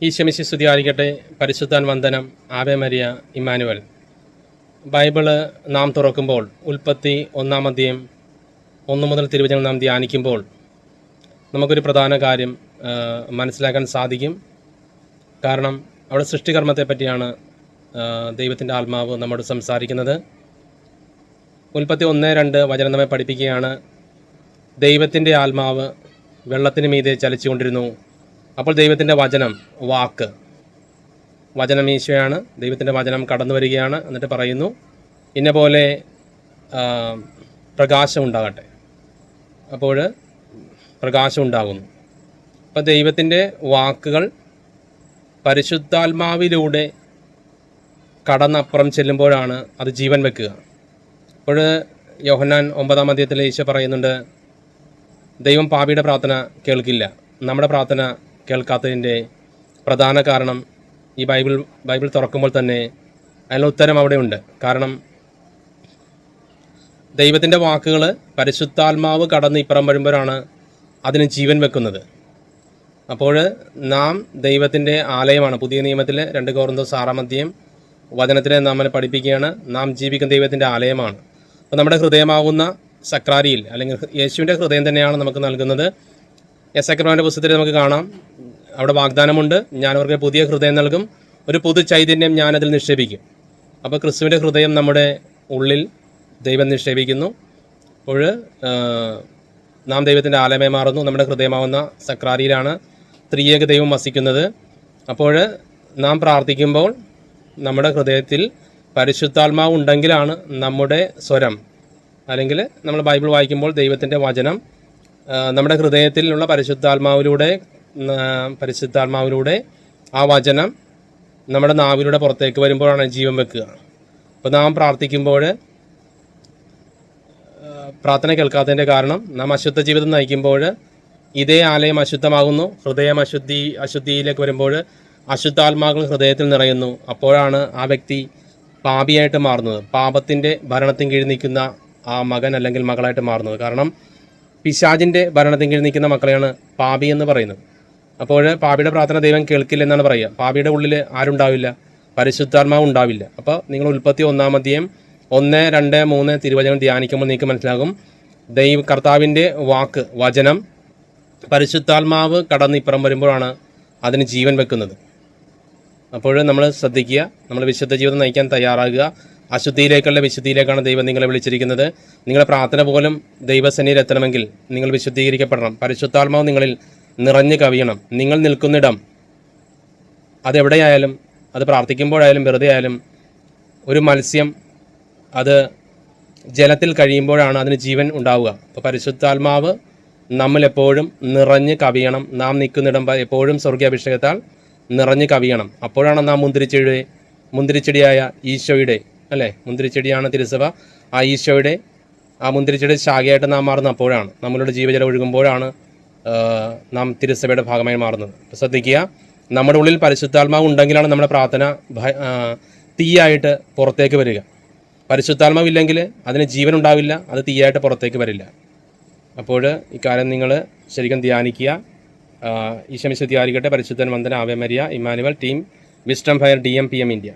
ഈശോമിശിഹായ്ക്ക് സ്തുതിയായിരിക്കട്ടെ. പരിശുദ്ധാൻ വന്ദനം. ആവേ മരിയ ഇമ്മാനുവൽ. ബൈബിള് നാം തുറക്കുമ്പോൾ ഉൽപ്പത്തി 1-ാം അധ്യായം 1 മുതൽ തിരുവചനങ്ങൾ നാം ധ്യാനിക്കുമ്പോൾ നമുക്കൊരു പ്രധാന കാര്യം മനസ്സിലാക്കാൻ സാധിക്കും. കാരണം അവിടെ സൃഷ്ടികർമ്മത്തെ പറ്റിയാണ് ദൈവത്തിൻ്റെ ആത്മാവ് നമ്മോട് സംസാരിക്കുന്നത്. ഉൽപ്പത്തി 1:2 വചനം നമ്മെ പഠിപ്പിക്കുകയാണ്. ദൈവത്തിൻ്റെ ആത്മാവ് വെള്ളത്തിന് മീതെ ചലിച്ചുകൊണ്ടിരുന്നു. അപ്പോൾ ദൈവത്തിൻ്റെ വചനം, വചനം ഈശോയാണ്. ദൈവത്തിൻ്റെ വചനം കടന്നു വരികയാണ്. എന്നിട്ട് പറയുന്നു, ഇന്ന പോലെ പ്രകാശം ഉണ്ടാകട്ടെ. അപ്പോൾ പ്രകാശം ഉണ്ടാകുന്നു. അപ്പോൾ ദൈവത്തിൻ്റെ വാക്കുകൾ പരിശുദ്ധാത്മാവിലൂടെ കടന്നപ്പുറം ചെല്ലുമ്പോഴാണ് അത് ജീവൻ വെക്കുക. അപ്പോൾ യോഹന്നാൻ 9-ാം അധ്യായത്തിൽ ഈശോ പറയുന്നുണ്ട്, ദൈവം പാപിയുടെ പ്രാർത്ഥന കേൾക്കില്ല. നമ്മുടെ പ്രാർത്ഥന കേൾക്കാത്തതിൻ്റെ പ്രധാന കാരണം ഈ ബൈബിൾ തുറക്കുമ്പോൾ തന്നെ അതിനുള്ള ഉത്തരം അവിടെയുണ്ട്. കാരണം ദൈവത്തിൻ്റെ വാക്കുകൾ പരിശുദ്ധാത്മാവ് കടന്ന് ഇപ്പുറം വരുമ്പോഴാണ് അതിന് ജീവൻ വെക്കുന്നത്. അപ്പോൾ നാം ദൈവത്തിൻ്റെ ആലയമാണ്. പുതിയ നിയമത്തിൽ 2 കൊരിന്ത്യർ 6-ാം അധ്യായം വചനത്തിൽ നമ്മളെ പഠിപ്പിക്കുകയാണ്, നാം ജീവിക്കുന്ന ദൈവത്തിൻ്റെ ആലയമാണ്. അപ്പോൾ നമ്മുടെ ഹൃദയമാകുന്ന സക്രാരിയിൽ, അല്ലെങ്കിൽ യേശുവിൻ്റെ ഹൃദയം തന്നെയാണ് നമുക്ക് നൽകുന്നത്. യെശയ്യാവിൻ്റെ പുസ്തകത്തിൽ നമുക്ക് കാണാം, അവിടെ വാഗ്ദാനമുണ്ട്, ഞാൻ അവർക്ക് പുതിയ ഹൃദയം നൽകും, ഒരു പുതു ചൈതന്യം ഞാനതിൽ നിക്ഷേപിക്കും. അപ്പോൾ ക്രിസ്തുവിൻ്റെ ഹൃദയം നമ്മുടെ ഉള്ളിൽ ദൈവം നിക്ഷേപിക്കുന്നു. അപ്പോൾ നാം ദൈവത്തിൻ്റെ ആലയമായി മാറുന്നു. നമ്മുടെ ഹൃദയമാവുന്ന സക്രാരിയിലാണ് ത്രിയേക ദൈവം വസിക്കുന്നത്. അപ്പോൾ നാം പ്രാർത്ഥിക്കുമ്പോൾ നമ്മുടെ ഹൃദയത്തിൽ പരിശുദ്ധാത്മാവ് ഉണ്ടെങ്കിലാണ് നമ്മുടെ സ്വരം, അല്ലെങ്കിൽ നമ്മൾ ബൈബിൾ വായിക്കുമ്പോൾ ദൈവത്തിൻ്റെ വചനം നമ്മുടെ ഹൃദയത്തിലുള്ള പരിശുദ്ധാത്മാവിലൂടെ ആ വചനം നമ്മുടെ നാവിലൂടെ പുറത്തേക്ക് വരുമ്പോഴാണ് ജീവൻ വെക്കുക. അപ്പോൾ നാം പ്രാർത്ഥിക്കുമ്പോൾ പ്രാർത്ഥന കേൾക്കാത്തതിൻ്റെ കാരണം നാം അശുദ്ധ ജീവിതം നയിക്കുമ്പോൾ ഇതേ ആലയം അശുദ്ധമാകുന്നു. ഹൃദയം അശുദ്ധിയിലേക്ക് വരുമ്പോൾ അശുദ്ധാത്മാക്കൾ ഹൃദയത്തിൽ നിറയുന്നു. അപ്പോഴാണ് ആ വ്യക്തി പാപിയായിട്ട് മാറുന്നത്, പാപത്തിൻ്റെ ഭരണത്തിന് കീഴിൽ നിൽക്കുന്ന ആ മകൻ അല്ലെങ്കിൽ മകളായിട്ട് മാറുന്നത്. കാരണം പിശാചിൻ്റെ ഭരണത്തിന് കീഴിൽ നിൽക്കുന്ന മക്കളെയാണ് പാപി എന്ന് പറയുന്നത്. അപ്പോൾ പാപിയുടെ പ്രാർത്ഥന ദൈവം കേൾക്കില്ല എന്നാണ് പറയുക. പാപിയുടെ ഉള്ളിൽ ആരുണ്ടാവില്ല? പരിശുദ്ധാത്മാവ് ഉണ്ടാവില്ല. അപ്പോൾ നിങ്ങൾ ഉൽപ്പത്തി 1-ാം അധ്യായം 1, 2, 3 തിരുവചനം ധ്യാനിക്കുമ്പോൾ നിങ്ങൾക്ക് മനസ്സിലാകും, കർത്താവിൻ്റെ വചനം പരിശുദ്ധാത്മാവ് കടന്ന് ഇപ്പുറം വരുമ്പോഴാണ് അതിന് ജീവൻ വെക്കുന്നത്. അപ്പോൾ നമ്മൾ ശ്രദ്ധിക്കുക, നമ്മൾ വിശുദ്ധ ജീവിതം നയിക്കാൻ തയ്യാറാകുക. അശുദ്ധിയിലേക്കുള്ള വിശുദ്ധിയിലേക്കാണ് ദൈവം നിങ്ങളെ വിളിച്ചിരിക്കുന്നത്. നിങ്ങളുടെ പ്രാർത്ഥന പോലും ദൈവസന്നിധിയിൽ എത്തണമെങ്കിൽ നിങ്ങൾ വിശുദ്ധീകരിക്കപ്പെടണം. പരിശുദ്ധാത്മാവ് നിങ്ങളിൽ നിറഞ്ഞു കവിയണം. നിങ്ങൾ നിൽക്കുന്നിടം അതെവിടെയായാലും, അത് പ്രാർത്ഥിക്കുമ്പോഴായാലും വെറുതെ ആയാലും, ഒരു മത്സ്യം അത് ജലത്തിൽ കഴിയുമ്പോഴാണ് അതിന് ജീവൻ ഉണ്ടാവുക. അപ്പോൾ പരിശുദ്ധാത്മാവ് നമ്മളെപ്പോഴും നിറഞ്ഞ് കവിയണം. നാം നിൽക്കുന്നിടം എപ്പോഴും സ്വർഗീയാഭിഷേകത്താൽ നിറഞ്ഞ് കവിയണം. അപ്പോഴാണ് നാം മുന്തിരിച്ചെടിയായ ഈശോയുടെ, അല്ലേ, മുന്തിരിച്ചെടിയാണ് തിരുസഭ, ആ ഈശോയുടെ ആ മുന്തിരിച്ചെടി ശാഖയായിട്ട് നാം മാറുന്നത് അപ്പോഴാണ്. നമ്മളുടെ ജീവജലം ഒഴുകുമ്പോഴാണ് നാം തിരുസഭയുടെ ഭാഗമായി മാറുന്നത്. ശ്രദ്ധിക്കുക, നമ്മുടെ ഉള്ളിൽ പരിശുദ്ധാത്മാവ് ഉണ്ടെങ്കിലാണ് നമ്മുടെ പ്രാർത്ഥന തീയായിട്ട് പുറത്തേക്ക് വരിക. പരിശുദ്ധാത്മാവ് ഇല്ലെങ്കിൽ അതിന് ജീവൻ ഉണ്ടാവില്ല, അത് തീയായിട്ട് പുറത്തേക്ക് വരില്ല. അപ്പോൾ ഇക്കാര്യം നിങ്ങൾ ശരിക്കും ധ്യാനിക്കുക. ഈശോ മിശിഹായ്ക്ക് സ്തുതിയായിരിക്കട്ടെ. പരിശുദ്ധൻ വന്ദനം. ആവേ മരിയ Emmanuel. Team wisdom fire DMPM India.